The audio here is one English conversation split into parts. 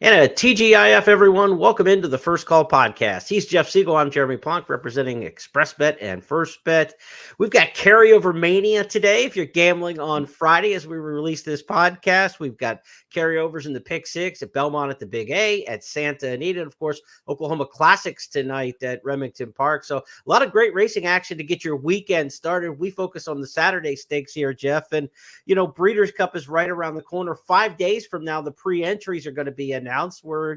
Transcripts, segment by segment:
And a TGIF, everyone. Welcome into the First Call Podcast. He's Jeff Siegel. I'm Jeremy Plonk, representing ExpressBet and FirstBet. We've got carryover mania today. If you're gambling on Friday as we release this podcast, we've got carryovers in the Pick Six at Belmont at the Big A, at Santa Anita, and of course, Oklahoma Classics tonight at Remington Park. So a lot of great racing action to get your weekend started. We focus on the Saturday stakes here, Jeff. And, Breeders' Cup is right around the corner. 5 days from now, the pre-entries are going to be announced. We're,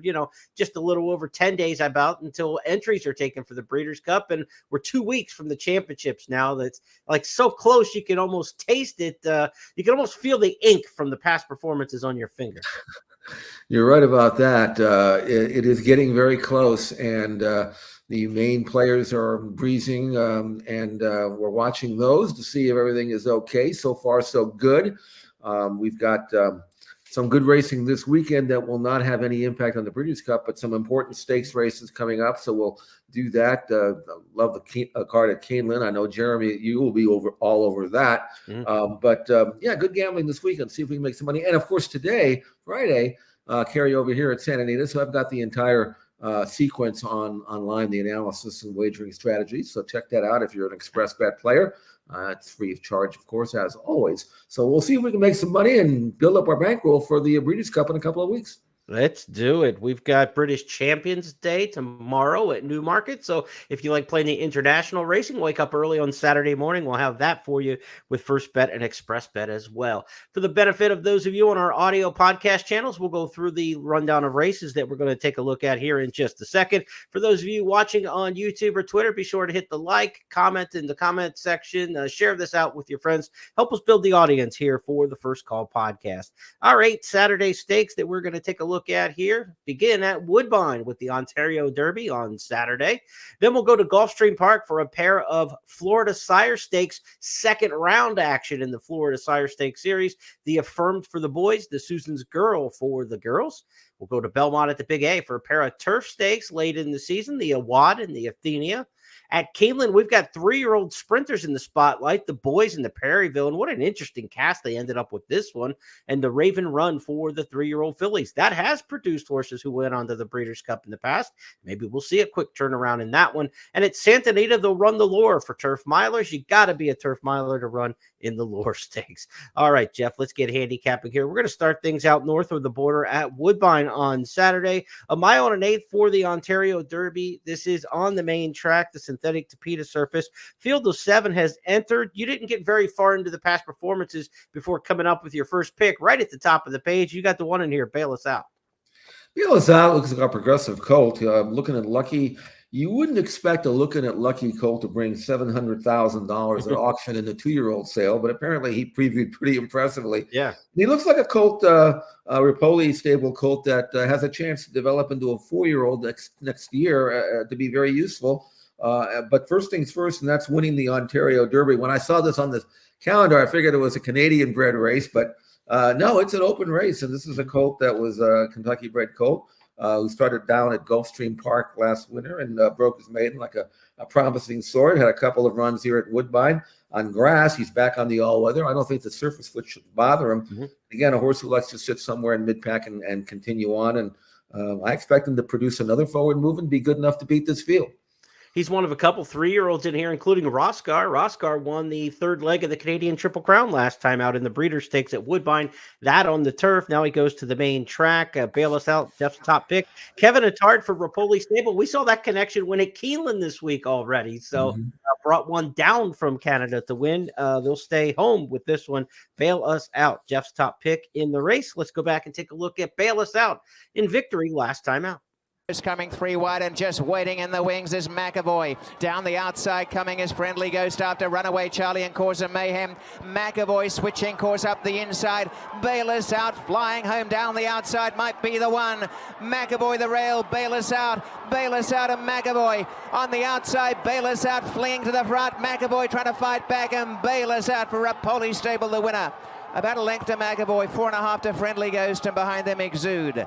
just a little over 10 days about until entries are taken for the Breeders' Cup. And we're 2 weeks from the championships now. That's like so close you can almost taste it. You can almost feel the ink from the past performances on your finger. You're right about that. It is getting very close, and the main players are breezing, and we're watching those to see if everything is okay. So far, so good. We've got some good racing this weekend that will not have any impact on the Breeders' Cup, but some important stakes races coming up. So we'll do that. Love the card at Keeneland. I know, Jeremy, you will be all over that. But good gambling this weekend. See if we can make some money. And of course, today, Friday, carry over here at Santa Anita. So I've got the entire sequence online, the analysis and wagering strategies. So check that out if you're an ExpressBet player. It's free of charge, of course, as always. So we'll see if we can make some money and build up our bankroll for the Breeders' Cup in a couple of weeks. Let's do it. We've got British Champions Day tomorrow at Newmarket. So if you like playing the international racing, wake up early on Saturday morning. We'll have that for you with FirstBet and ExpressBet as well. For the benefit of those of you on our audio podcast channels, we'll go through the rundown of races that we're going to take a look at here in just a second. For those of you watching on YouTube or Twitter, be sure to hit the like, comment in the comment section, share this out with your friends. Help us build the audience here for the First Call Podcast. All right, Saturday stakes that we're going to take a look at here begin at Woodbine with the Ontario Derby on Saturday. Then we'll go to Gulfstream Park for a pair of Florida Sire Stakes second round action in the Florida Sire Stakes series. The Affirmed for the boys, the Susan's Girl for the girls. We'll go to Belmont at the Big A for a pair of turf stakes late in the season, the Awad and the Athenia. At Keeneland, we've got 3-year-old sprinters in the spotlight, the boys in the Prairieville, and what an interesting cast they ended up with this one, and the Raven Run for the 3-year-old fillies. That has produced horses who went on to the Breeders' Cup in the past. Maybe we'll see a quick turnaround in that one. And at Santa Anita, they'll run the lure for turf milers. You got to be a turf miler to run in the lure stakes. All right, Jeff, let's get handicapping here. We're going to start things out north of the border at Woodbine on Saturday. 1 mile and 1/8 for the Ontario Derby. This is on the main track, the synthetic Tapeta surface. Field of 7 has entered. You didn't get very far into the past performances before coming up with your first pick. Right at the top of the page, you got the one in here. Bail us out. Bail us out looks like a progressive colt. I'm looking at Lucky. You wouldn't expect a looking at Lucky colt to bring $700,000 at auction in the 2-year-old sale, but apparently he previewed pretty impressively. Yeah. He looks like a colt, a Ripoli stable colt that has a chance to develop into a 4-year-old next year to be very useful. But first things first, and that's winning the Ontario Derby. When I saw this on the calendar, I figured it was a Canadian-bred race, but no, it's an open race, and this is a colt that was a Kentucky-bred colt who started down at Gulfstream Park last winter and broke his maiden like a promising sort. Had a couple of runs here at Woodbine on grass. He's back on the all-weather. I don't think the surface foot should bother him. Mm-hmm. Again, a horse who likes to sit somewhere in mid-pack and continue on, and I expect him to produce another forward move and be good enough to beat this field. He's one of a couple 3-year-olds in here, including Roskar. Roskar won the third leg of the Canadian Triple Crown last time out in the Breeders' Stakes at Woodbine. That on the turf. Now he goes to the main track. Bail us out. Jeff's top pick. Kevin Attard for Ripoli Stable. We saw that connection win at Keeneland this week already. So brought one down from Canada to win. They'll stay home with this one. Bail us out. Jeff's top pick in the race. Let's go back and take a look at Bail us out in victory last time out. Coming 3 wide and just waiting in the wings is McAvoy. Down the outside coming is Friendly Ghost after Runaway Charlie and Cause of Mayhem. McAvoy switching course up the inside. Bayless out, flying home down the outside might be the one. McAvoy the rail, Bayless out and McAvoy on the outside. Bayless out, fleeing to the front. McAvoy trying to fight back and Bayless out for Ripoli Stable, the winner. About a length to McAvoy, 4.5 to Friendly Ghost, and behind them Exude.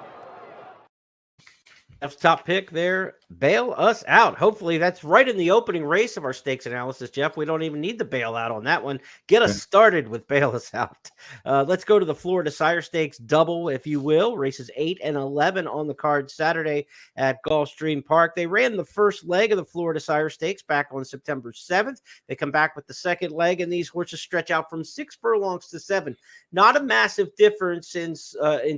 Jeff's top pick there, Bail Us Out. Hopefully that's right in the opening race of our stakes analysis, Jeff. We don't even need the bail out on that one. Get us started with Bail Us Out. Let's go to the Florida Sire Stakes double, if you will. Races 8 and 11 on the card Saturday at Gulfstream Park. They ran the first leg of the Florida Sire Stakes back on September 7th. They come back with the second leg, and these horses stretch out from 6 furlongs to 7. Not a massive difference in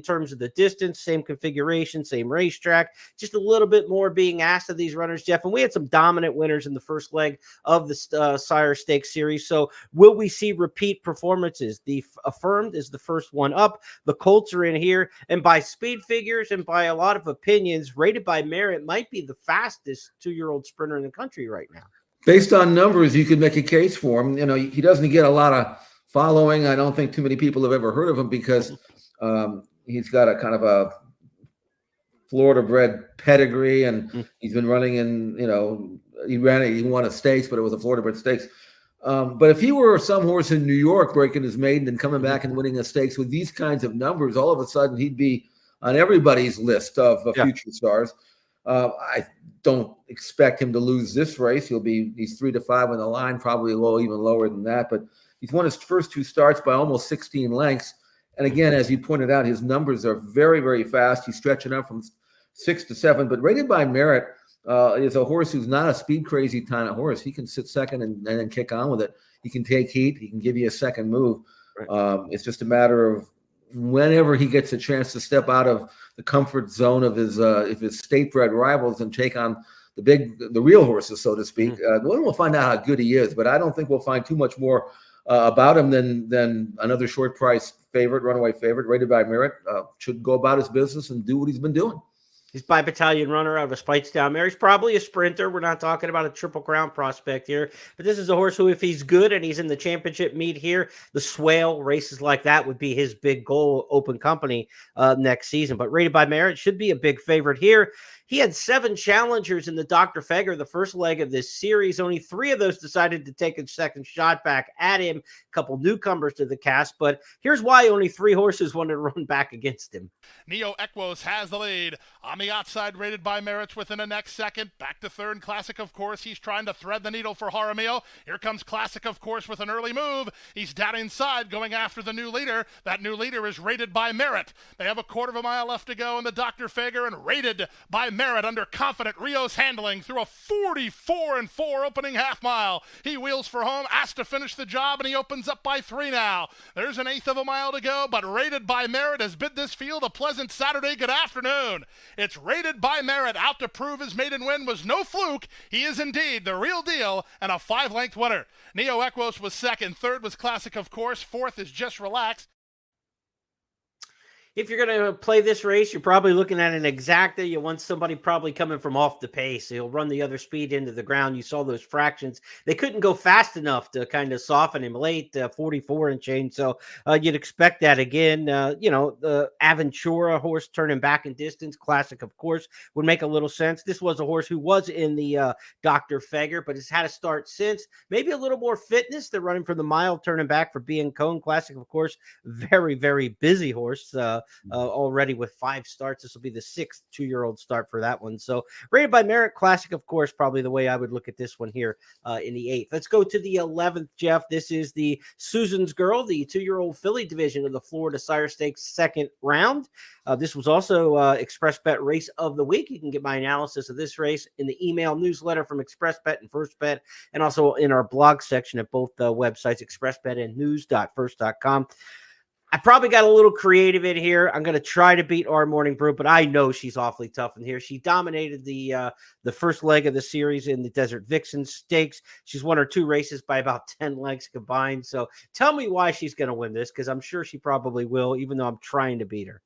terms of the distance, same configuration, same racetrack. Just a little bit more being asked of these runners, Jeff. And we had some dominant winners in the first leg of the Sire Stakes series. So will we see repeat performances? The Affirmed is the first one up. The Colts are in here. And by speed figures and by a lot of opinions, Rated by Merit might be the fastest 2-year-old sprinter in the country right now. Based on numbers, you could make a case for him. You know, he doesn't get a lot of following. I don't think too many people have ever heard of him because he's got a kind of a Florida bred pedigree, and he's been running in, he won a stakes, but it was a Florida bred stakes. But if he were some horse in New York breaking his maiden and coming back and winning a stakes with these kinds of numbers, all of a sudden he'd be on everybody's list of future stars. I don't expect him to lose this race. He's 3 to 5 on the line, probably even lower than that, but he's won his first 2 starts by almost 16 lengths. And again, as you pointed out, his numbers are very, very fast. He's stretching up from 6 to 7, but Rated by Merit is a horse who's not a speed crazy kind of horse. He can sit second and then kick on with it. He can take heat. He can give you a second move. Right. It's just a matter of whenever he gets a chance to step out of the comfort zone of his state-bred rivals and take on the real horses, so to speak. We'll find out how good he is, but I don't think we'll find too much more about him than another short price favorite, runaway favorite. Rated by Merit should go about his business and do what he's been doing. He's bi-battalion runner out of a Spitestown mare. He's probably a sprinter. We're not talking about a Triple Crown prospect here. But this is a horse who, if he's good and he's in the championship meet here, the Swale races like that would be his big goal, open company next season. But Rated by Merit should be a big favorite here. He had 7 challengers in the Dr. Feger, the first leg of this series. Only 3 of those decided to take a second shot back at him. A couple newcomers to the cast. But here's why only 3 horses wanted to run back against him. Neo Equos has the lead. On the outside, Rated by Merit within the next second. Back to third. Classic, of course. He's trying to thread the needle for Jaramillo. Here comes Classic, of course, with an early move. He's down inside going after the new leader. That new leader is Rated by Merit. They have a quarter of a mile left to go in the Dr. Feger, and Rated by Merit under confident Rios handling through a 44-4 opening half mile. He wheels for home, asked to finish the job, and he opens up by 3 now. There's an 1/8 of a mile to go, but Rated by Merit has bid this field a pleasant Saturday good afternoon. It's Rated by Merit out to prove his maiden win was no fluke. He is indeed the real deal and a 5-length winner. Neo Equos was second. Third was Classic, of course. Fourth is Just Relax. If you're going to play this race, you're probably looking at an exacta. You want somebody probably coming from off the pace. He'll run the other speed into the ground. You saw those fractions. They couldn't go fast enough to kind of soften him late, 44 and change. So you'd expect that again. The Aventura horse turning back in distance. Classic, of course, would make a little sense. This was a horse who was in the Dr. Feger, but has had a start since. Maybe a little more fitness. They're running for the mile, turning back for being Cone. Classic, of course, very, very busy horse. Already with 5 starts. This will be the 6th 2-year-old start for that one. So Rated by Merit, Classic, of course, probably the way I would look at this one here in the 8th. Let's go to the 11th, Jeff. This is the Susan's Girl, the 2-year-old filly division of the Florida Sire Stakes second round. This was also Express Bet Race of the Week. You can get my analysis of this race in the email newsletter from Express Bet and First Bet, and also in our blog section at both websites, expressbet and news.first.com. I probably got a little creative in here. I'm going to try to beat Our Morning Brew, but I know she's awfully tough in here. She dominated the first leg of the series in the Desert Vixen Stakes. She's won her 2 races by about 10 lengths combined. So tell me why she's going to win this, because I'm sure she probably will, even though I'm trying to beat her.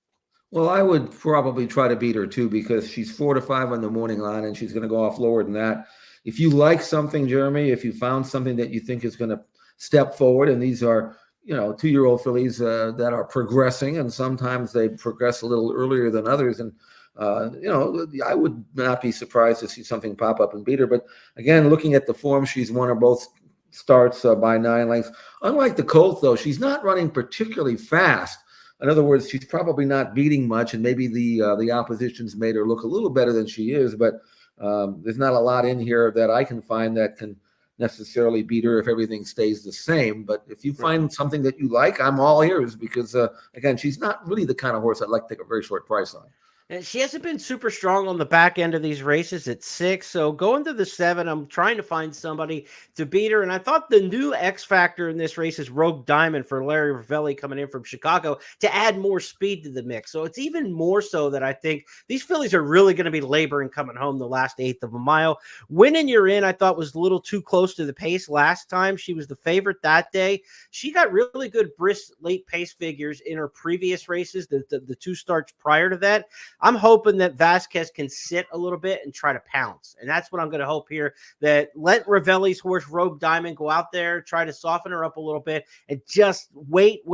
Well, I would probably try to beat her too, because she's 4 to 5 on the morning line, and she's going to go off lower than that. If you like something, Jeremy, if you found something that you think is going to step forward, and these are 2-year-old fillies that are progressing, and sometimes they progress a little earlier than others. And, I would not be surprised to see something pop up and beat her. But again, looking at the form, she's won her both starts by 9 lengths. Unlike the Colt, though, she's not running particularly fast. In other words, she's probably not beating much, and maybe the opposition's made her look a little better than she is. But there's not a lot in here that I can find that can necessarily beat her if everything stays the same. But if you find something that you like, I'm all ears, because again, she's not really the kind of horse I'd like to take a very short price on. And she hasn't been super strong on the back end of these races at 6. So going to the 7, I'm trying to find somebody to beat her. And I thought the new X factor in this race is Rogue Diamond for Larry Ravelli coming in from Chicago to add more speed to the mix. So it's even more so that I think these fillies are really going to be laboring coming home the last 1/8 of a mile. Winning You're In, I thought was a little too close to the pace last time. She was the favorite that day. She got really good brisk late pace figures in her previous races, the 2 starts prior to that. I'm hoping that Vasquez can sit a little bit and try to pounce. And that's what I'm going to hope here, that let Ravelli's horse Rogue Diamond go out there, try to soften her up a little bit, and just wait.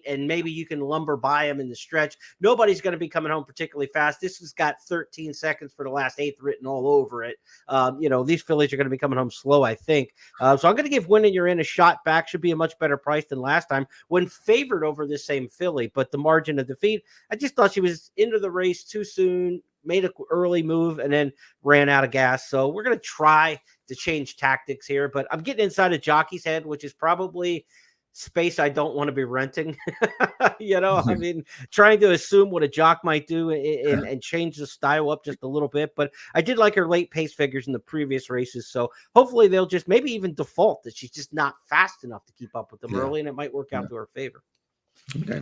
And maybe you can lumber by him in the stretch. Nobody's going to be coming home particularly fast. This has got 13 seconds for the last 1/8 written all over it. These fillies are going to be coming home slow, I think. So I'm going to give Winning You're In a shot back. Should be a much better price than last time when favored over this same filly. But the margin of defeat, I just thought she was into the race too soon, made an early move, and then ran out of gas. So we're going to try to change tactics here, but I'm getting inside a jockey's head, which is probably space I don't want to be renting. I mean, trying to assume what a jock might do and change the style up just a little bit. But I did like her late pace figures in the previous races. So hopefully they'll just maybe even default that she's just not fast enough to keep up with them early, and it might work out to her favor. Okay.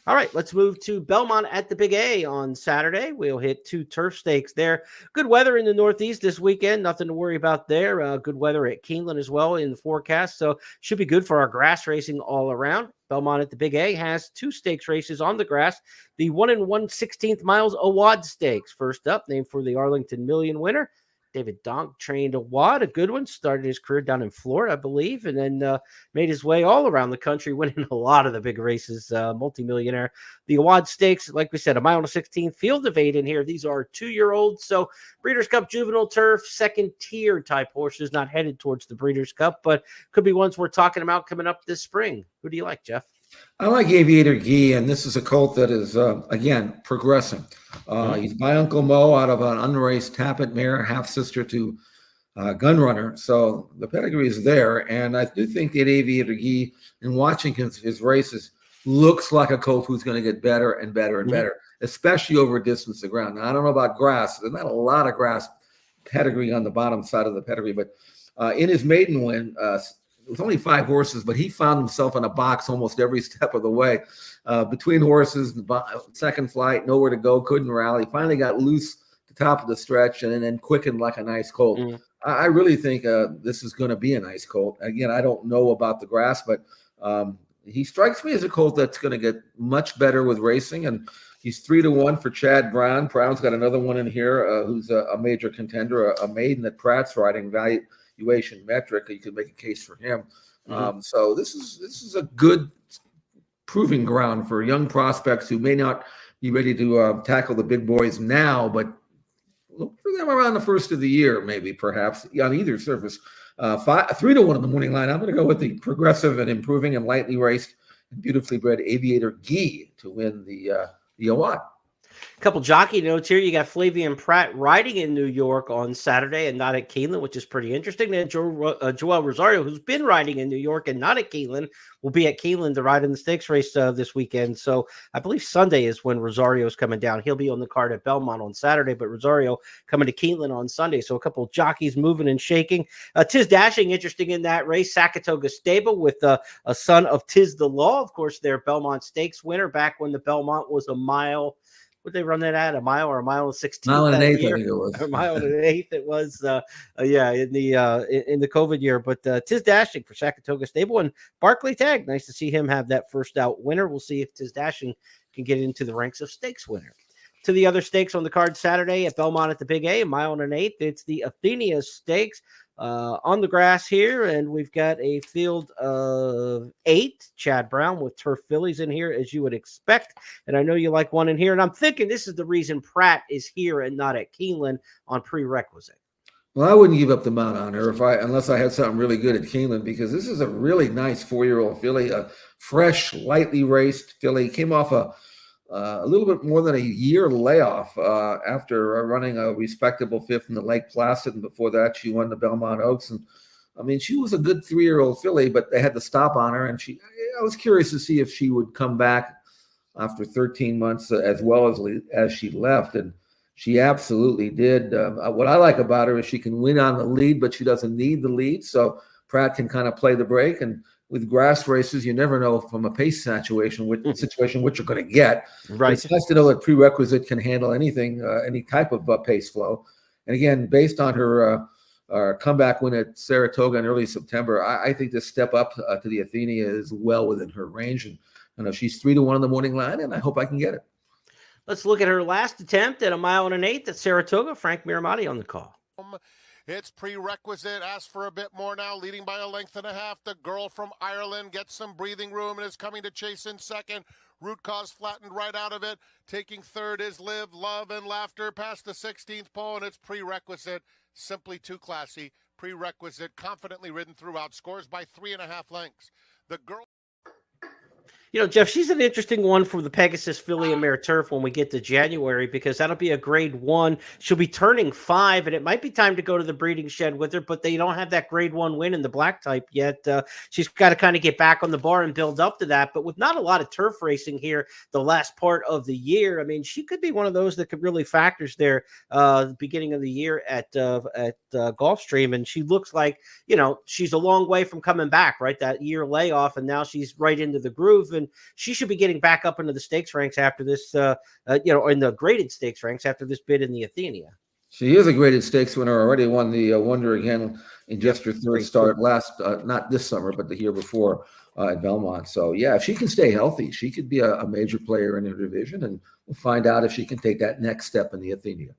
All right, let's move to Belmont at the Big A on Saturday. We'll hit 2 turf stakes there. Good weather in the Northeast this weekend. Nothing to worry about there. Good weather at Keeneland as well in the forecast. So should be good for our grass racing all around. Belmont at the Big A has 2 stakes races on the grass. The 1 1/16 miles Awad Stakes. First up, named for the Arlington Million winner. David Donk trained Awad, a good one, started his career down in Florida, I believe, and then made his way all around the country, winning a lot of the big races, multimillionaire. The Awad Stakes, like we said, 1 1/16 field of 8 in here. These are 2-year-olds, so Breeders' Cup Juvenile Turf, second-tier type horses, not headed towards the Breeders' Cup, but could be ones we're talking about coming up this spring. Who do you like, Jeff? I like Aviator Guy, and this is a colt that is, again, progressing. He's by Uncle Mo out of an unraced Tappet mare, half-sister to Gunrunner. So the pedigree is there, and I do think that Aviator Guy, in watching his races, looks like a colt who's going to get better and better and better, especially over distance of ground. Now, I don't know about grass. There's not a lot of grass pedigree on the bottom side of the pedigree, but in his maiden win, it was only 5 horses, but he found himself in a box almost every step of the way. Between horses, second flight, nowhere to go, couldn't rally. Finally got loose at the top of the stretch and then quickened like a nice colt. I really think this is going to be a nice colt. Again, I don't know about the grass, but he strikes me as a colt that's going to get much better with racing. And he's 3-1 for Chad Brown. Brown's got another one in here who's a major contender, a maiden that Pratt's riding, valuation metric. You could make a case for him. So this is a good proving ground for young prospects who may not be ready to tackle the big boys now, but look for them around the first of the year, maybe, perhaps, on either surface. 3-1 in the morning line. I'm going to go with the progressive and improving and lightly raced and beautifully bred Aviator Guy to win the award. Couple jockey notes here. You got Flavian Pratt riding in New York on Saturday and not at Keeneland, which is pretty interesting. Then Joel Rosario, who's been riding in New York and not at Keeneland, will be at Keeneland to ride in the stakes race this weekend. So I believe Sunday is when Rosario's coming down. He'll be on the card at Belmont on Saturday, but Rosario coming to Keeneland on Sunday. So a couple of jockeys moving and shaking. Tiz Dashing, interesting in that race. Sakatoga Stable with a son of Tiz the Law. Of course, their Belmont Stakes winner back when the Belmont was a mile. Would they run that at a mile or a mile and 16? Mile and an eighth, I think it was. A mile and an eighth, it was. In the COVID year. But Tiz Dashing for Sakatoga Stable and Barclay Tag. Nice to see him have that first out winner. We'll see if Tiz Dashing can get into the ranks of stakes winner. To the other stakes on the card Saturday at Belmont at the Big A, a mile and an eighth. It's the Athenia Stakes. On the grass here, and we've got a field of 8. Chad Brown with turf fillies in here, as you would expect. And I know you like one in here, and I'm thinking this is the reason Pratt is here and not at Keeneland on prerequisite. Well, I wouldn't give up the mount on her unless I had something really good at Keeneland, because this is a really nice 4-year-old filly, a fresh, lightly raced filly. Came off a little bit more than a year layoff after running a respectable fifth in the Lake Placid, and before that she won the Belmont Oaks. And I mean, she was a good 3-year-old filly, but they had to stop on her. And I was curious to see if she would come back after 13 months as well as she left, and she absolutely did. What I like about her is she can win on the lead, but she doesn't need the lead. So Pratt can kind of play the break. And with grass races, you never know from a pace situation what you're going to get. Right. It's nice to know that Prerequisite can handle anything, any type of pace flow. And again, based on her comeback win at Saratoga in early September, I think this step up to the Athenia is well within her range. And I know she's 3-1 on the morning line, and I hope I can get it. Let's look at her last attempt at 1 1/8 at Saratoga. Frank Miramati on the call. It's Prerequisite, asked for a bit more now, leading by 1.5 lengths. The girl from Ireland gets some breathing room and is coming to chase in second. Root Cause flattened right out of it. Taking third is Live, Love, and Laughter past the 16th pole, and it's Prerequisite. Simply too classy. Prerequisite, confidently ridden throughout, scores by 3.5 lengths. The girl... You know, Jeff, she's an interesting one for the Pegasus filly and mare turf when we get to January, because that'll be a grade 1. She'll be turning 5, and it might be time to go to the breeding shed with her, but they don't have that grade 1 win in the black type yet. She's got to kind of get back on the bar and build up to that. But with not a lot of turf racing here the last part of the year, I mean, she could be one of those that could really factors there the beginning of the year at Gulfstream. And she looks like, you know, she's a long way from coming back, right? That year layoff, and now she's right into the groove. And she should be getting back up into the stakes ranks after this, in the graded stakes ranks after this bid in the Athenia. She is a graded stakes winner, already won the Wonder again in just her third start last, not this summer, but the year before at Belmont. So, yeah, if she can stay healthy, she could be a major player in her division, and we'll find out if she can take that next step in the Athenia.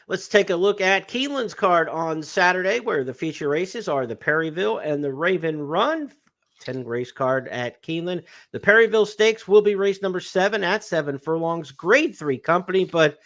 Let's take a look at Keeneland's card on Saturday, where the feature races are the Perryville and the Raven Run. 10 race card at Keeneland. The Perryville Stakes will be race number 7 at 7 furlongs, grade 3 company. But,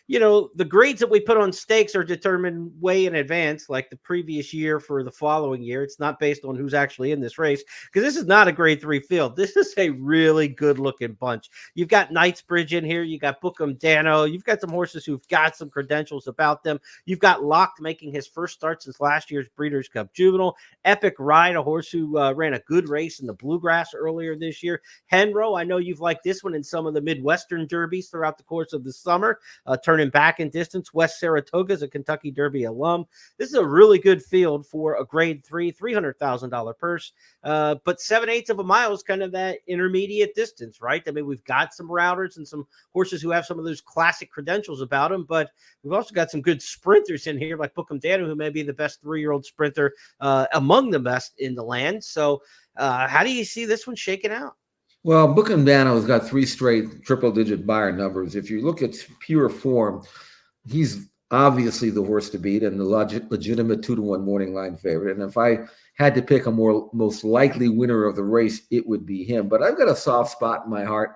you know, the grades that we put on stakes are determined way in advance, like the previous year for the following year. It's not based on who's actually in this race, because this is not a grade 3 field. This is a really good looking bunch. You've got Knightsbridge in here. You got Bookham Dano. You've got some horses who've got some credentials about them. You've got Locked making his first start since last year's Breeders' Cup Juvenile. Epic Ride, a horse who ran a good race in the Bluegrass earlier this year. Henro, I know you've liked this one in some of the Midwestern Derbies throughout the course of the summer. Turning back in distance. West Saratoga is a Kentucky Derby alum. This is a really good field for a grade 3, $300,000 purse. But 7/8 of a mile is kind of that intermediate distance, right? I mean, we've got some routers and some horses who have some of those classic credentials about them, but we've also got some good sprinters in here, like Bookham Dano, who may be the best 3-year-old sprinter among the best in the land. So how do you see this one shaking out? Well, Bookham Dano's got 3 straight triple-digit buyer numbers. If you look at pure form, he's obviously the horse to beat and the legitimate 2-1 morning line favorite. And if I had to pick a most likely winner of the race, it would be him. But I've got a soft spot in my heart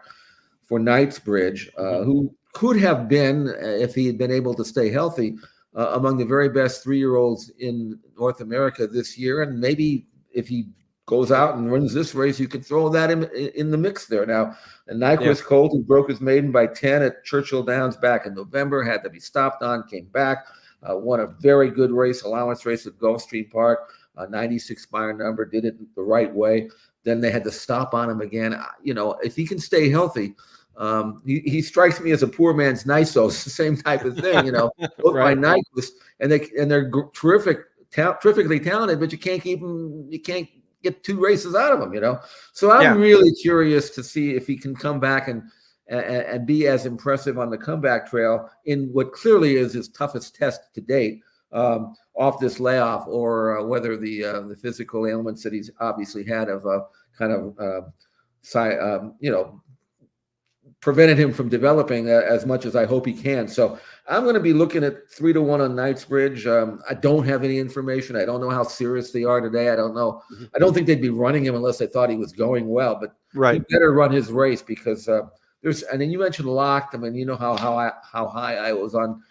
for Knightsbridge, who could have been, if he had been able to stay healthy, among the very best 3-year-olds in North America this year. And maybe if he goes out and wins this race, you could throw that in the mix there. Now, the Nyquist Colt, who broke his maiden by 10 at Churchill Downs back in November, had to be stopped on, came back, won a very good race, allowance race at Gulfstream Park, 96 buyer number, did it the right way. Then they had to stop on him again. You know, if he can stay healthy, he strikes me as a poor man's Nysos, the same type of thing, you know, both by Nyquist, and they're terrifically talented, but you can't keep them, you can't get 2 races out of him, you know. So I'm really curious to see if he can come back and be as impressive on the comeback trail in what clearly is his toughest test to date off this layoff, or whether the physical ailments that he's obviously had have prevented him from developing as much as I hope he can. So I'm going to be looking at 3-1 on Knightsbridge. I don't have any information. I don't know how serious they are today. I don't know. I don't think they'd be running him unless they thought he was going well, but he better run his race, because and then you mentioned Locked. I mean, you know how high I was on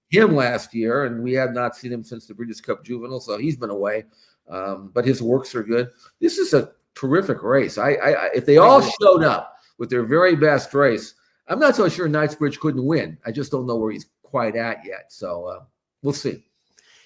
him last year, and we have not seen him since the Breeders' Cup Juvenile, so he's been away. But his works are good. This is a terrific race. If they all showed up with their very best race, I'm not so sure Knightsbridge couldn't win. I just don't know where he's quite at yet. So we'll see.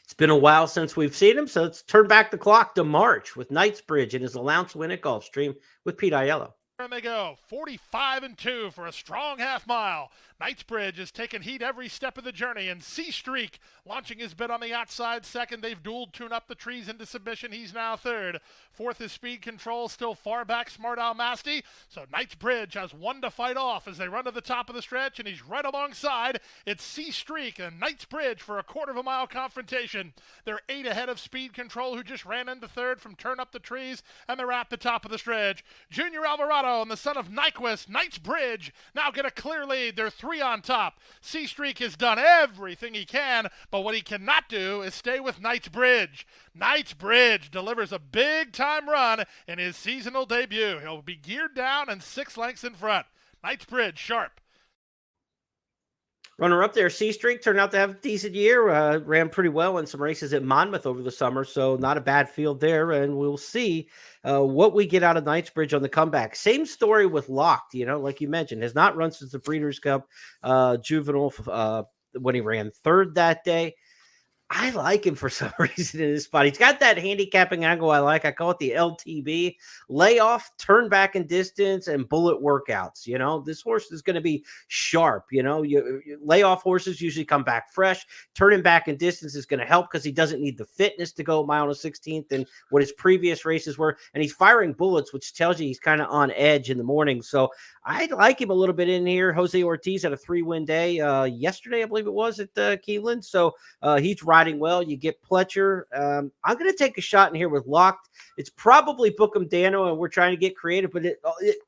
It's been a while since we've seen him, so let's turn back the clock to March with Knightsbridge and his allowance win at Gulfstream with Pete Aiello. And they go 45-2 for a strong half mile. Knightsbridge has taken heat every step of the journey, and C Streak launching his bid on the outside second. They've dueled tune up the trees into submission. He's now third. Fourth is Speed Control, still far back Smart Al Masti. So Knightsbridge has one to fight off as they run to the top of the stretch, and he's right alongside. It's C Streak and Knightsbridge for a quarter of a mile confrontation. They're 8 ahead of Speed Control, who just ran into third from Turn Up the Trees, and they're at the top of the stretch. Junior Alvarado and the son of Nyquist, Knightsbridge, now get a clear lead. They're 3 on top. C Streak has done everything he can, but what he cannot do is stay with Knightsbridge. Knightsbridge delivers a big-time run in his seasonal debut. He'll be geared down and 6 lengths in front. Knightsbridge, sharp. Runner up there, C Streak, turned out to have a decent year. Ran pretty well in some races at Monmouth over the summer, so not a bad field there. And we'll see what we get out of Knightsbridge on the comeback. Same story with Locked, like you mentioned, has not run since the Breeders' Cup Juvenile when he ran third that day. I like him for some reason in this spot. He's got that handicapping angle I like. I call it the LTB. Layoff, turn back in distance, and bullet workouts. This horse is going to be sharp. Layoff horses usually come back fresh. Turning back in distance is going to help because he doesn't need the fitness to go a mile and a 16th and what his previous races were. And he's firing bullets, which tells you he's kind of on edge in the morning. So I like him a little bit in here. Jose Ortiz had a 3-win day yesterday, I believe it was, at Keeneland. So he's riding well. You get Pletcher. I'm going to take a shot in here with Locked. It's probably Bookham Dano, and we're trying to get creative. But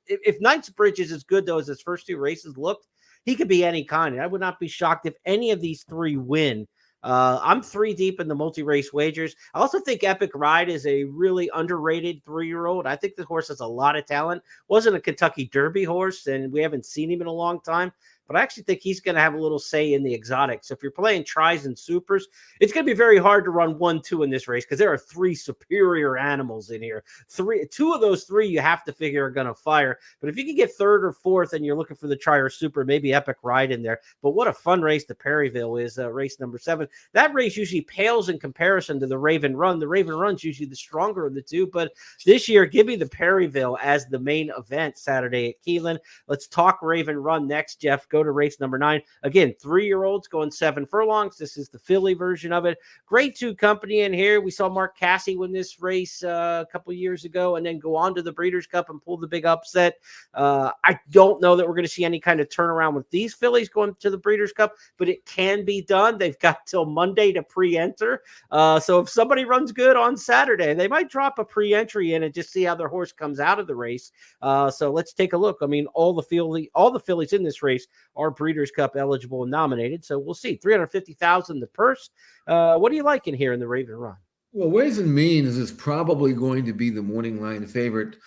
if Knightsbridge is as good, though, as his first 2 races looked, he could be any kind. And I would not be shocked if any of these 3 win. I'm 3 deep in the multi-race wagers. I also think Epic Ride is a really underrated 3-year-old. I think the horse has a lot of talent. Wasn't a Kentucky Derby horse, and we haven't seen him in a long time. But I actually think he's going to have a little say in the exotics. So if you're playing tries and supers, it's going to be very hard to run 1-2 in this race because there are 3 superior animals in here. 2 of those 3 you have to figure are going to fire. But if you can get third or fourth and you're looking for the try or super, maybe Epic Ride in there. But what a fun race the Perryville is, race number 7. That race usually pales in comparison to the Raven Run. The Raven Run's usually the stronger of the 2. But this year, give me the Perryville as the main event Saturday at Keeneland. Let's talk Raven Run next, Jeff. Go to race number 9. Again, 3-year-olds going 7 furlongs. This is the filly version of it. Grade 2 company in here. We saw Mark Casse win this race a couple years ago and then go on to the Breeders' Cup and pull the big upset. I don't know that we're going to see any kind of turnaround with these fillies going to the Breeders' Cup, but it can be done. They've got till Monday to pre-enter. So if somebody runs good on Saturday, they might drop a pre-entry in and just see how their horse comes out of the race. So let's take a look. I mean, all the fillies in this race are Breeders' Cup eligible and nominated. So we'll see. $350,000 the purse. What do you like in here in the Raven Run? Well, Ways and Means is probably going to be the morning line favorite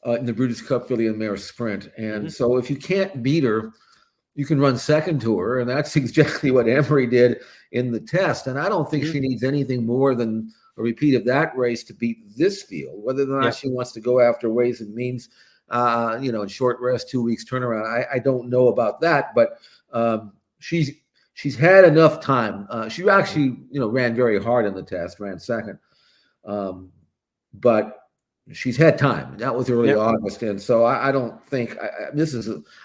in the Breeders' Cup Filly and Mare Sprint. And so if you can't beat her, you can run second to her. And that's exactly what Emery did in the test. And I don't think she needs anything more than a repeat of that race to beat this field. Whether or not she wants to go after Ways and Means, in short rest, 2 weeks turnaround. I don't know about that, but she's had enough time. She actually, ran very hard in the test, ran second, but she's had time. That was early August, and so I don't think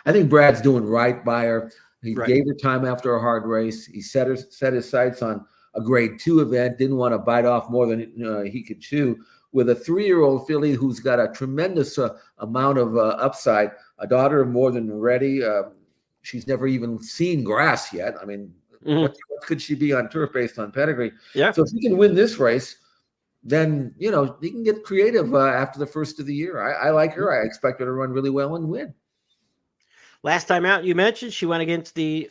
I think Brad's doing right by her. He gave her time after a hard race. He set his sights on a grade 2 event. Didn't want to bite off more than he could chew. With a 3-year-old filly who's got a tremendous amount of upside, a daughter of More Than Ready. She's never even seen grass yet. I mean, what could she be on turf based on pedigree? Yeah. So if he can win this race, then, he can get creative after the first of the year. I like her. I expect her to run really well and win. Last time out, you mentioned she went against the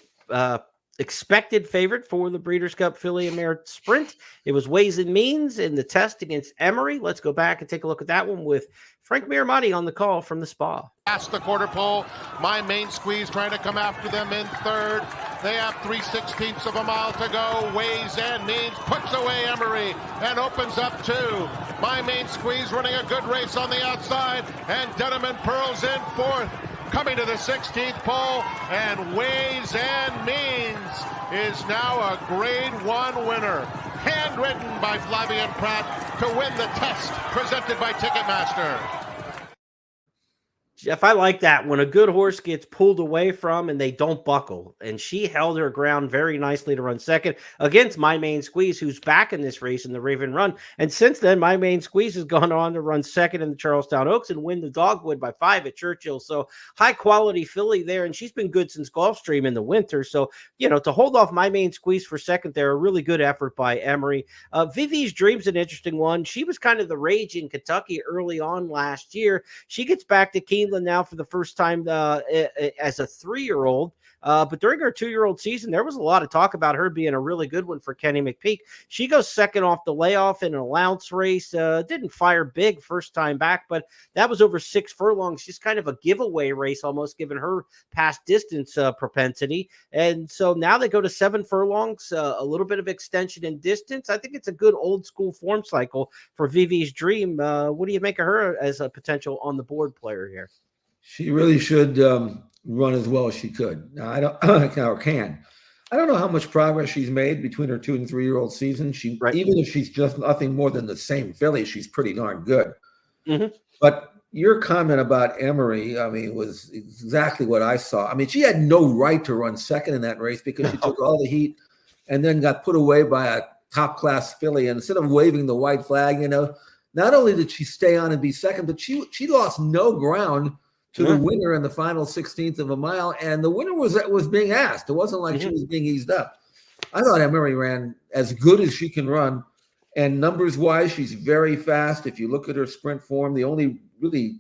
expected favorite for the Breeders' Cup Filly and Mare Sprint. It was Ways and Means in the test against Emery. Let's go back and take a look at that one with Frank Miramonte on the call from the spa. Past the quarter pole. My Main Squeeze trying to come after them in third. They have 3/16 of a mile to go. Weighs and means, puts away Emery and opens up two. My Main Squeeze running a good race on the outside, and Denham and Pearl's in fourth. Coming to the 16th pole, and Weighs and Means is now a Grade 1 winner. Handwritten by Flavien Prat to win the test, presented by Ticketmaster. Jeff, I like that when a good horse gets pulled away from and they don't buckle. And she held her ground very nicely to run second against My Main Squeeze, who's back in this race in the Raven Run. And since then, My Main Squeeze has gone on to run second in the Charlestown Oaks and win the Dogwood by 5 at Churchill. So high quality filly there. And she's been good since Gulfstream in the winter. So, to hold off My Main Squeeze for second there, a really good effort by Emery. Vivi's Dream's an interesting one. She was kind of the rage in Kentucky early on last year. She gets back to Keeneland now for the first time as a 3-year-old. But during her 2-year-old season, there was a lot of talk about her being a really good one for Kenny McPeak. She goes second off the layoff in an allowance race. Didn't fire big first time back, but that was over 6 furlongs. Just kind of a giveaway race, almost given her past distance propensity. And so now they go to 7 furlongs, a little bit of extension in distance. I think it's a good old school form cycle for Vivi's Dream. What do you make of her as a potential on the board player here? She really should run as well as she could. Now, I don't or can. I don't know how much progress she's made between her 2- and 3-year-old season. Even if she's just nothing more than the same filly, she's pretty darn good. Mm-hmm. But your comment about Emery, was exactly what I saw. She had no right to run second in that race because she took all the heat and then got put away by a top-class filly. And instead of waving the white flag, not only did she stay on and be second, but she lost no ground to the winner in the final 16th of a mile, and the winner was being asked. It wasn't like she was being eased up. I thought Emery ran as good as she can run, and numbers-wise, she's very fast. If you look at her sprint form, the only really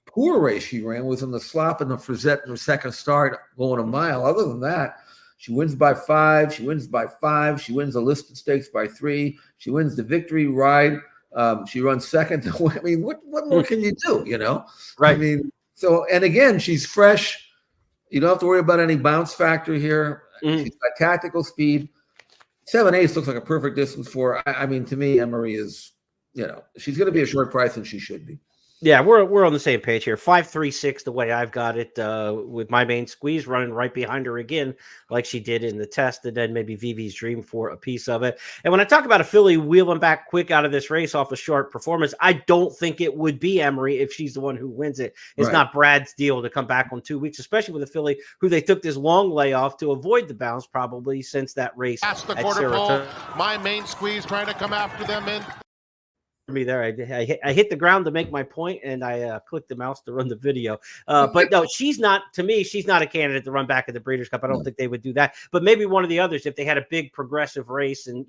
poor race she ran was in the slop and the Frizette in her second start going a mile. Other than that, she wins by 5. She wins by 5. She wins the listed stakes by 3. She wins the victory ride. She runs second. What more can you do? Right. So, and again, she's fresh. You don't have to worry about any bounce factor here. She's got tactical speed. 7/8 looks like a perfect distance for her. To me, Emery is, she's going to be a short price, and she should be. Yeah, we're on the same page here. 5.36 the way I've got it, with My Main Squeeze running right behind her again, like she did in the test, and then maybe Vivi's Dream for a piece of it. And when I talk about a filly wheeling back quick out of this race off a short performance, I don't think it would be Emery if she's the one who wins it. It's not Brad's deal to come back on 2 weeks, especially with a filly who they took this long layoff to avoid the bounce probably since that race. That's the quarter pole. My Main Squeeze trying to come after them in. Me there. I hit the ground to make my point, and I clicked the mouse to run the video. But no, she's not a candidate to run back at the Breeders' Cup. I don't think they would do that. But maybe one of the others, if they had a big progressive race and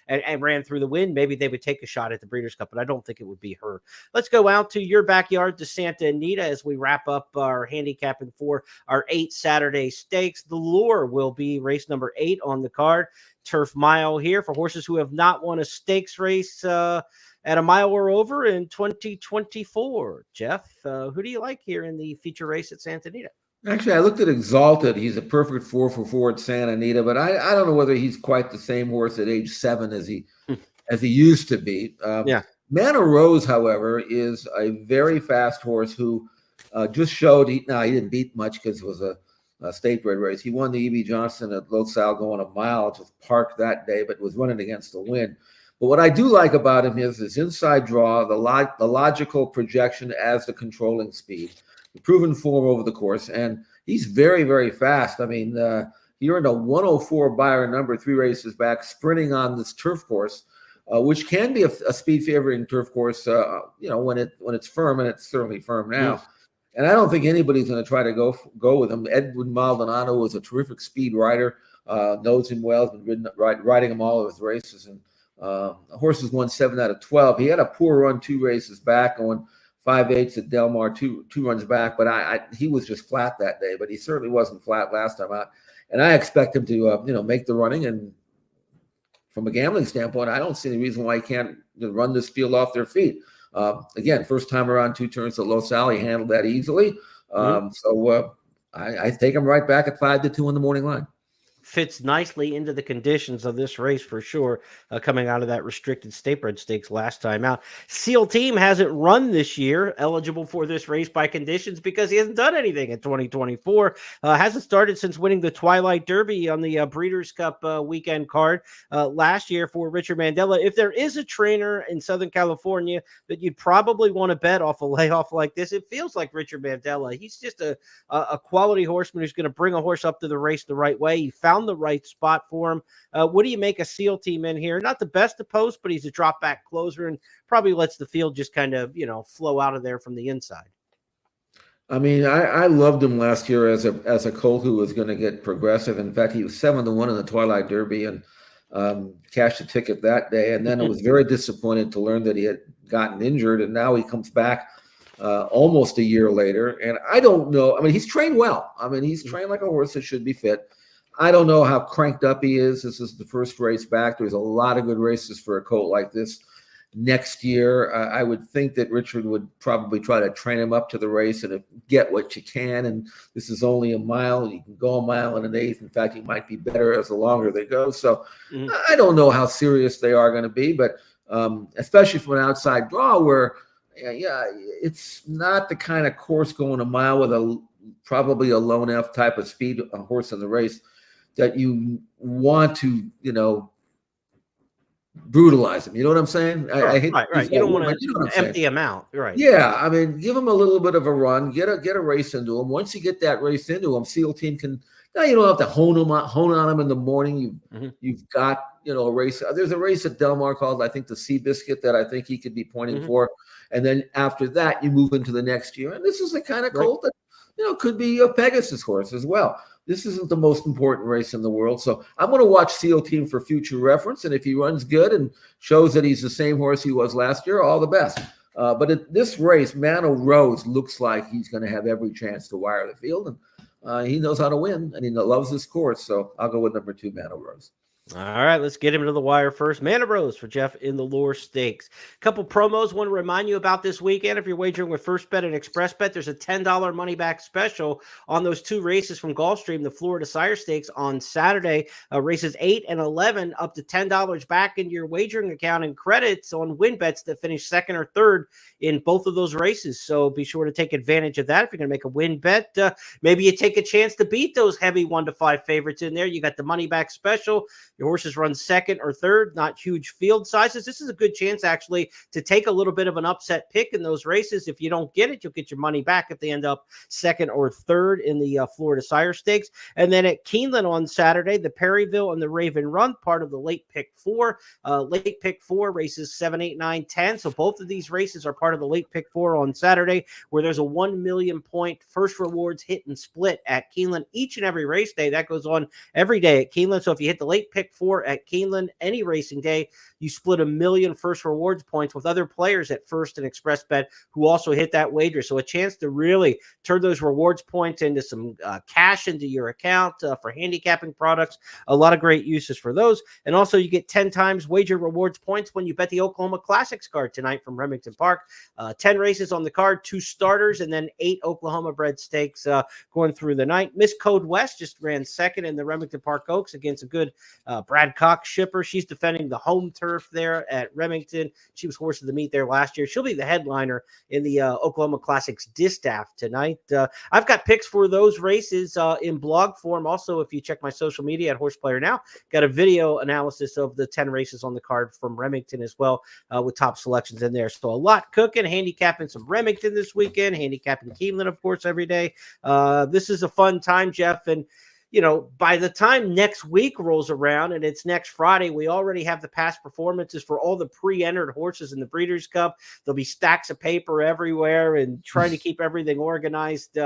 and ran through the wind, maybe they would take a shot at the Breeders' Cup. But I don't think it would be her. Let's go out to your backyard to Santa Anita as we wrap up our handicapping for our 8 Saturday stakes. The Lure will be race number 8 on the card. Turf Mile here for horses who have not won a stakes race at a mile or over in 2024. Jeff, who do you like here in the feature race at Santa Anita? Actually, I looked at Exalted. He's a perfect 4-for-4 at Santa Anita, but I don't know whether he's quite the same horse at age 7 as he used to be. Mana Rose, however, is a very fast horse who just showed he didn't beat much because it was a state bred race. He won the E.B. Johnson at Los Al going a mile, just parked that day, but was running against the wind. But what I do like about him is his inside draw, the logical projection as the controlling speed, the proven form over the course, and he's very, very fast. He earned a 104 Beyer number 3 races back, sprinting on this turf course, which can be a speed favoring turf course, when it's firm, and it's certainly firm now. And I don't think anybody's going to try to go with him. Edwin Maldonado was a terrific speed rider, knows him well, has been riding him all of his races, and horses won 7 out of 12. He had a poor run 2 races back, going 5/8 at Del Mar, two runs back, but he was just flat that day. But he certainly wasn't flat last time out, and I expect him to make the running. And from a gambling standpoint, I don't see any reason why he can't run this field off their feet. Again, first time around 2 turns at Los Al, he handled that easily. I take him right back at 5-2 on the morning line. Fits nicely into the conditions of this race for sure, coming out of that restricted Statebred Stakes last time out. Seal Team hasn't run this year, eligible for this race by conditions because he hasn't done anything in 2024. Hasn't started since winning the Twilight Derby on the Breeders' Cup weekend card last year for Richard Mandella. If there is a trainer in Southern California that you'd probably want to bet off a layoff like this, it feels like Richard Mandella. He's just a quality horseman who's going to bring a horse up to the race the right way. He found the right spot for him. What do you make a Seal Team in here? Not the best to post, but he's a drop back closer and probably lets the field just kind of, flow out of there from the inside. I mean, I loved him last year as a colt who was going to get progressive. In fact, he was 7-1 in the Twilight Derby and cashed a ticket that day. And then I was very disappointed to learn that he had gotten injured, and now he comes back almost a year later. And I don't know. I mean, he's trained well. I mean, he's trained like a horse that should be fit. I don't know how cranked up he is. This is the first race back. There's a lot of good races for a colt like this next year. I would think that Richard would probably try to train him up to the race and get what you can. And this is only a mile. You can go a mile and an eighth. In fact, you might be better as the longer they go. So I don't know how serious they are going to be, but especially from an outside draw where, it's not the kind of course going a mile with probably a lone F type of speed horse in the race that you want to, brutalize him. You know what I'm saying? I hate right. You don't want to empty him out. Right. Yeah. I mean, give him a little bit of a run, get a race into him. Once you get that race into him, Seal Team can, now you don't have to hone on him in the morning. You've got, a race. There's a race at Del Mar called, I think, the Seabiscuit that I think he could be pointing for. And then after that, you move into the next year. And this is the kind of colt that, could be a Pegasus horse as well. This isn't the most important race in the world. So I'm going to watch Seal Team for future reference. And if he runs good and shows that he's the same horse he was last year, all the best. But at this race, Mano Rose looks like he's going to have every chance to wire the field. And he knows how to win, and he loves this course. So I'll go with number 2, Mano Rose. All right, let's get him to the wire first. Mano Rose for Jeff in the Lure Stakes. Couple promos. Want to remind you about this weekend. If you're wagering with First Bet and Express Bet, there's a $10 money back special on those 2 races from Gulfstream, the Florida Sire Stakes on Saturday. Races 8 and 11, up to $10 back into your wagering account and credits on win bets that finish 2nd or 3rd in both of those races. So be sure to take advantage of that. If you're going to make a win bet, maybe you take a chance to beat those heavy 1-5 favorites in there. You got the money back special. Your horses run 2nd or 3rd, not huge field sizes. This is a good chance, actually, to take a little bit of an upset pick in those races. If you don't get it, you'll get your money back if they end up 2nd or 3rd in the Florida Sire Stakes. And then at Keeneland on Saturday, the Perryville and the Raven Run, part of the late pick 4. Late pick 4 races 7, 8, 9, 10. So both of these races are part of the late pick 4 on Saturday, where there's a 1 million point first rewards hit and split at Keeneland each and every race day. That goes on every day at Keeneland. So if you hit the late pick 4 at Keeneland any racing day, you split 1 million first rewards points with other players at First and Express Bet who also hit that wager. So a chance to really turn those rewards points into some cash into your account for handicapping products. A lot of great uses for those. And also you get 10 times wager rewards points when you bet the Oklahoma Classics card tonight from Remington Park. 10 races on the card, 2 starters, and then 8 Oklahoma bred stakes going through the night. Miss Code West just ran 2nd in the Remington Park Oaks against a good Brad Cox shipper. She's defending the home turf there at Remington. She was horse of the meet there last year. She'll be the headliner in the Oklahoma Classics distaff tonight. I've got picks for those races in blog form. Also, if you check my social media at Horse Player Now, got a video analysis of the 10 races on the card from Remington as well with top selections in there. So a lot cooking, handicapping some Remington this weekend, handicapping Keeneland, of course, every day. This is a fun time, Jeff, and by the time next week rolls around and it's next Friday, we already have the past performances for all the pre-entered horses in the Breeders' Cup. There'll be stacks of paper everywhere and trying to keep everything organized.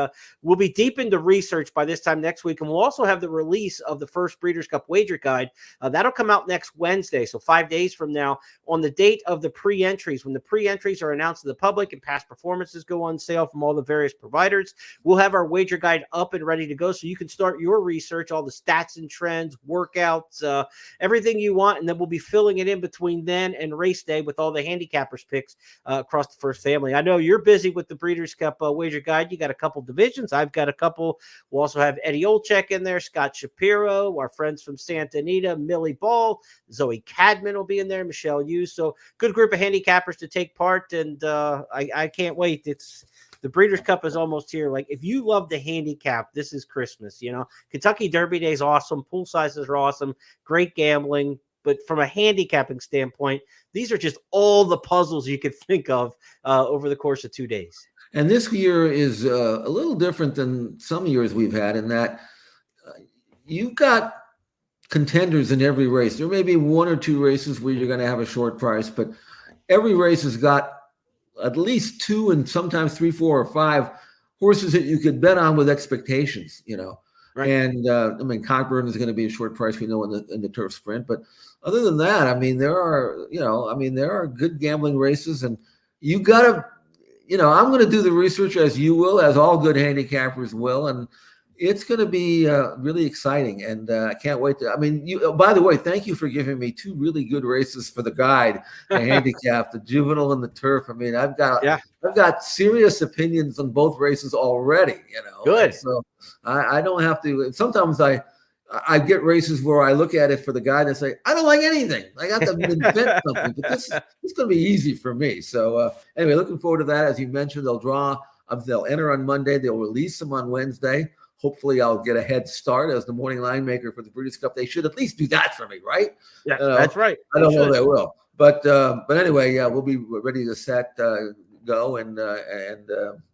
We'll be deep into research by this time next week, and we'll also have the release of the first Breeders' Cup wager guide. That'll come out next Wednesday, so 5 days from now, on the date of the pre-entries. When the pre-entries are announced to the public and past performances go on sale from all the various providers, we'll have our wager guide up and ready to go so you can start your research research, all the stats and trends, workouts, everything you want. And then we'll be filling it in between then and race day with all the handicappers picks across the first family. I know you're busy with the Breeders' Cup wager guide. You got a couple divisions. I've got a couple. We'll also have Eddie Olczyk in there, Scott Shapiro, our friends from Santa Anita, Millie Ball, Zoe Cadman will be in there, Michelle Hughes. So good group of handicappers to take part. And I can't wait. It's the Breeders' Cup is almost here. Like, if you love the handicap, this is Christmas. Kentucky Derby Day is awesome. Pool sizes are awesome. Great gambling. But from a handicapping standpoint, these are just all the puzzles you could think of over the course of 2 days. And this year is a little different than some years we've had in that you've got contenders in every race. There may be one or two races where you're going to have a short price, but every race has got at least 2 and sometimes 3, 4, or 5 horses that you could bet on with expectations, Right. And Cockburn is going to be a short price, we know, in the turf sprint. But other than that, there are good gambling races, and you got to, I'm going to do the research as you will, as all good handicappers will, and it's going to be really exciting. And I can't wait to. By the way, thank you for giving me 2 really good races for the guide, the handicap, the juvenile and the turf. I've got serious opinions on both races already. Good. So I don't have to. Sometimes I get races where I look at it for the guide and say, I don't like anything. I got to invent something, but this is going to be easy for me. So anyway, looking forward to that. As you mentioned, they'll enter on Monday. They'll release them on Wednesday. Hopefully I'll get a head start as the morning line maker for the Breeders' Cup. They should at least do that for me, right? Yeah, that's right. I don't know they will. But anyway, yeah, we'll be ready to go. And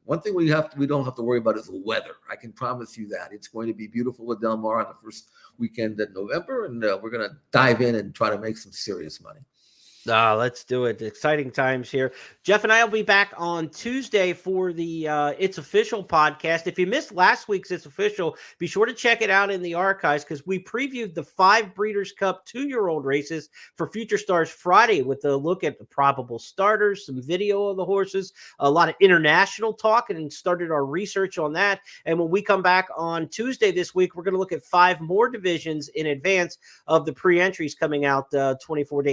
one thing we don't have to worry about is the weather. I can promise you that. It's going to be beautiful at Del Mar on the first weekend in November, and we're going to dive in and try to make some serious money. Let's do it. Exciting times here. Jeff and I will be back on Tuesday for the It's Official podcast. If you missed last week's It's Official, be sure to check it out in the archives, because we previewed the 5 Breeders' Cup 2-year-old races for Future Stars Friday with a look at the probable starters, some video of the horses, a lot of international talk, and started our research on that. And when we come back on Tuesday this week, we're going to look at 5 more divisions in advance of the pre-entries coming out 24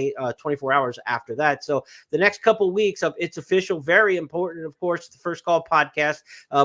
hours after that. So the next couple weeks of It's Official, very important. Of course, the First Call podcast,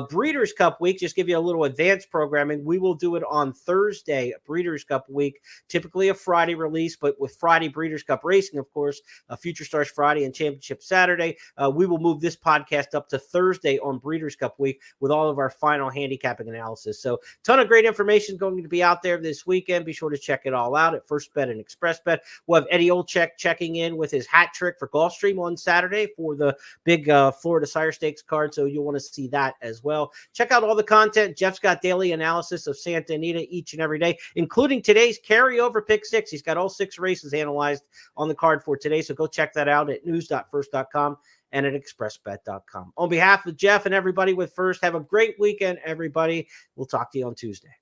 Breeders' Cup week, just give you a little advanced programming. We will do it on Thursday, Breeders' Cup week, typically a Friday release, but with Friday Breeders' Cup racing, of course, Future Stars Friday and Championship Saturday, we will move this podcast up to Thursday on Breeders' Cup week with all of our final handicapping analysis. So ton of great information going to be out there this weekend. Be sure to check it all out at First Bet and Express Bet. We'll have Eddie Olczyk checking in with his hat trick for Gulfstream on Saturday for the big Florida Sire Stakes card, so you'll want to see that as well. Check out all the content. Jeff's got daily analysis of Santa Anita each and every day, including today's carryover pick 6. He's got all 6 races analyzed on the card for today, so go check that out at news.first.com and at expressbet.com. On behalf of Jeff and everybody with First, have a great weekend, everybody. We'll talk to you on Tuesday.